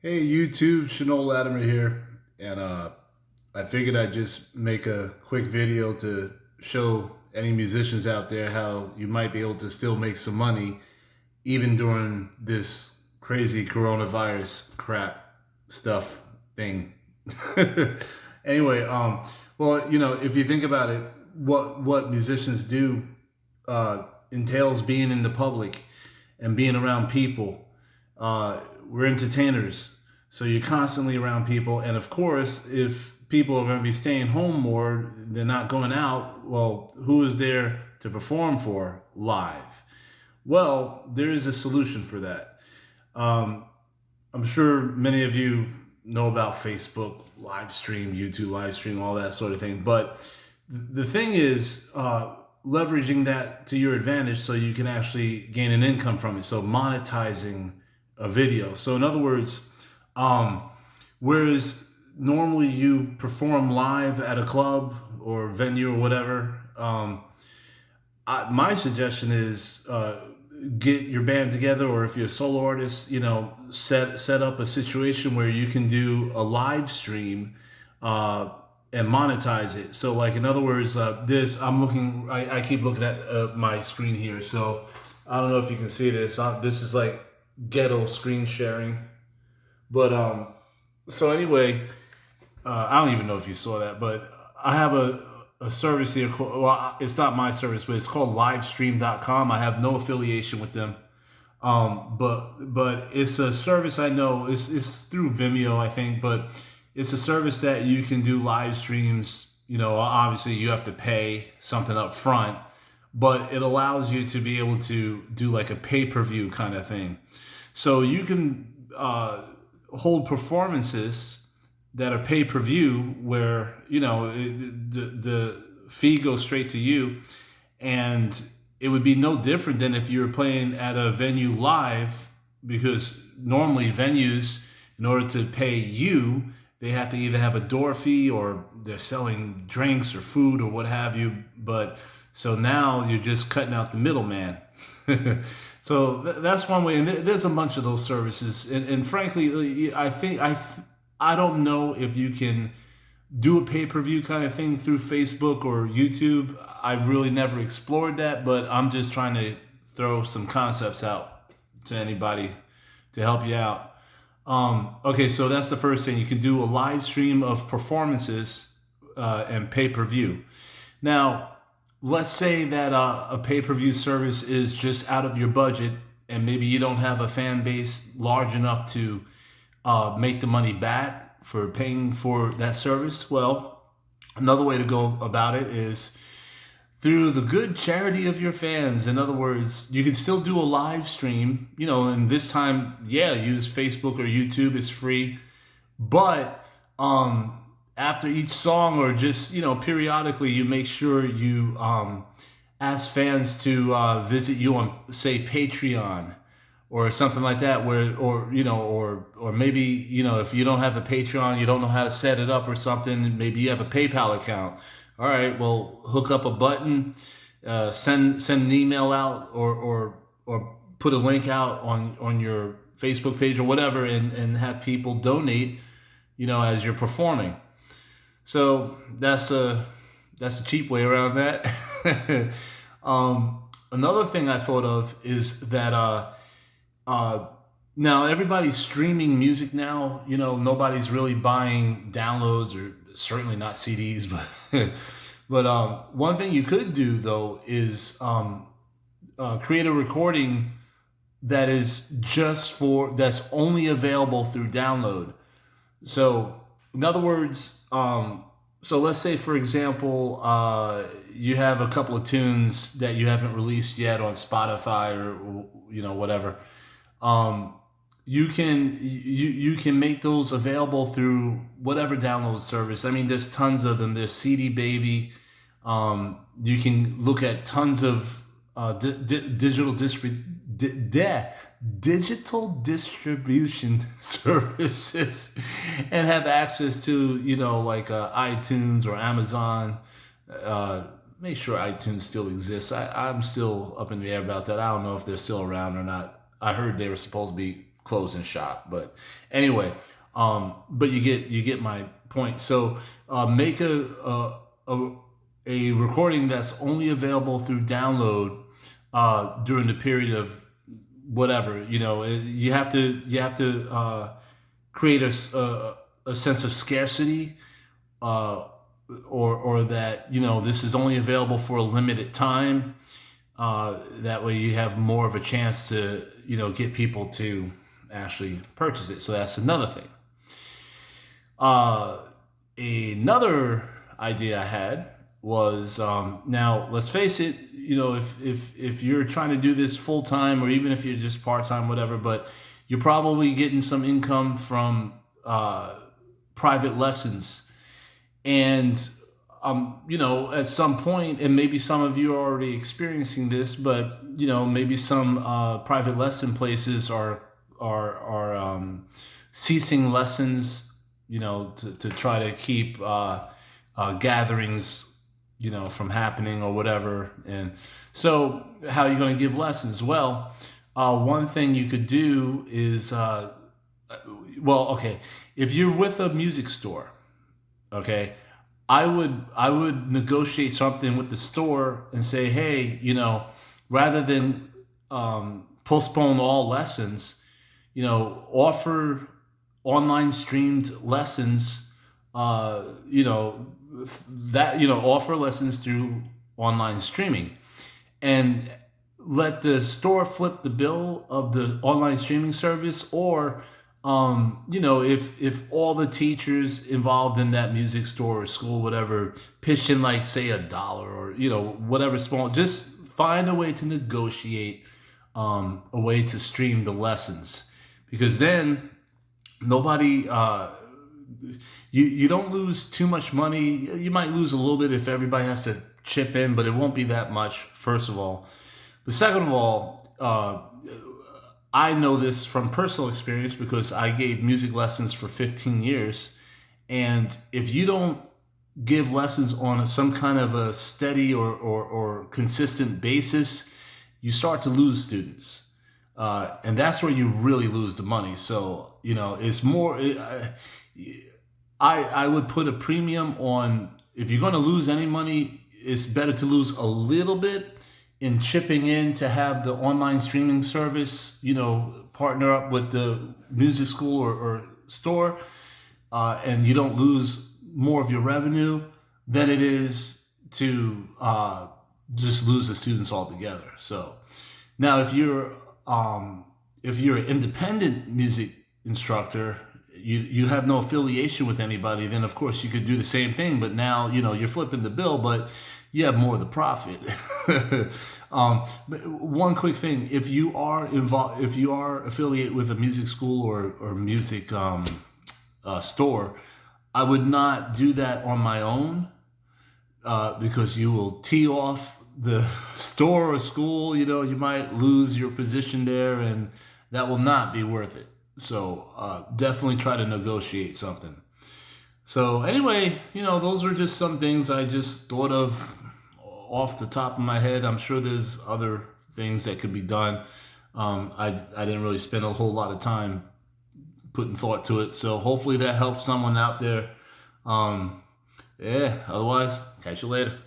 Hey YouTube, Chanel Latimer here, and I figured I'd just make a quick video to show any musicians out there how you might be able to still make some money even during this crazy coronavirus crap stuff thing. Anyway, well, if you think about it, what musicians do entails being in the public and being around people. We're entertainers, so you're constantly around people, and of course, if people are going to be staying home more, they're not going out. Well, who is there to perform for live? Well, there is a solution for that. Um, I'm sure many of you know about Facebook live stream, YouTube live stream, all that sort of thing. But the thing is, leveraging that to your advantage so you can actually gain an income from it. So monetizing a video. So in other words, whereas normally you perform live at a club or venue or whatever, my suggestion is get your band together, or if you're a solo artist, set up a situation where you can do a live stream and monetize it. So, like, in other words, I keep looking at my screen here. So I don't know if you can see this. This is like ghetto screen sharing, but so anyway, I don't even know if you saw that, but I have a service here. Well, it's not my service, but it's called livestream.com. I have no affiliation with them. But it's a service I know. It's through Vimeo, I think, but it's a service that you can do live streams. Obviously you have to pay something up front, but it allows you to be able to do like a pay-per-view kind of thing. So you can hold performances that are pay-per-view where, the fee goes straight to you, and it would be no different than if you were playing at a venue live, because normally venues, in order to pay you, they have to either have a door fee or they're selling drinks or food or what have you. But so now you're just cutting out the middleman. So that's one way, and there's a bunch of those services. And frankly, I don't know if you can do a pay-per-view kind of thing through Facebook or YouTube. I've really never explored that, but I'm just trying to throw some concepts out to anybody to help you out. Okay, so that's the first thing. You can do a live stream of performances and pay-per-view. Now, let's say that a pay-per-view service is just out of your budget, and maybe you don't have a fan base large enough to make the money back for paying for that service. Well, another way to go about it is through the good charity of your fans. In other words, you can still do a live stream, and this time, use Facebook or YouTube. It's free. But after each song, or just, periodically, you make sure you ask fans to visit you on, say, Patreon or something like that, or maybe, if you don't have a Patreon, you don't know how to set it up or something, maybe you have a PayPal account. All right, well, hook up a button, send an email out, or put a link out on your Facebook page or whatever, and have people donate, as you're performing. So that's a cheap way around that. Another thing I thought of is that now everybody's streaming music now. Nobody's really buying downloads, or certainly not CDs, but one thing you could do though is create a recording that is that's only available through download. So in other words, so let's say, for example, you have a couple of tunes that you haven't released yet on Spotify or whatever. You can make those available through whatever download service. I mean, there's tons of them. There's CD Baby. You can look at tons of digital distribution services and have access to, like iTunes or Amazon. Make sure iTunes still exists. I'm still up in the air about that. I don't know if they're still around or not. I heard they were supposed to be closing shop. But anyway, but you get my point. So make a recording that's only available through download during the period of whatever. You have to create a sense of scarcity, or that this is only available for a limited time. That way you have more of a chance to get people to actually purchase it. So that's another thing. Another idea I had was, now let's face it, if you're trying to do this full time, or even if you're just part time, whatever, but you're probably getting some income from private lessons. And at some point, and maybe some of you are already experiencing this, but maybe some private lesson places are ceasing lessons, to try to keep gatherings, from happening or whatever. And so, how are you going to give lessons? Well, one thing you could do is, if you're with a music store, okay, I would negotiate something with the store and say, hey, rather than postpone all lessons, offer online streamed lessons. Offer lessons through online streaming, and let the store flip the bill of the online streaming service. Or if all the teachers involved in that music store or school, whatever, pitch in, like, say $1, or whatever small, just find a way to negotiate a way to stream the lessons, because then nobody you don't lose too much money. You might lose a little bit if everybody has to chip in, but it won't be that much, first of all. But second of all, I know this from personal experience because I gave music lessons for 15 years. And if you don't give lessons on some kind of a steady or consistent basis, you start to lose students. And that's where you really lose the money. So, it's more... I would put a premium on, if you're going to lose any money, it's better to lose a little bit in chipping in to have the online streaming service, partner up with the music school or store, and you don't lose more of your revenue than it is to just lose the students altogether. So now, if you're an independent music instructor, you have no affiliation with anybody, then of course you could do the same thing, but now you're flipping the bill, but you have more of the profit. But one quick thing: if you are affiliated with a music school or music store, I would not do that on my own, because you will tee off the store or school. You might lose your position there, and that will not be worth it. So definitely try to negotiate something. So anyway, those are just some things I just thought of off the top of my head. I'm sure there's other things that could be done. I didn't really spend a whole lot of time putting thought to it. So hopefully that helps someone out there. Otherwise, catch you later.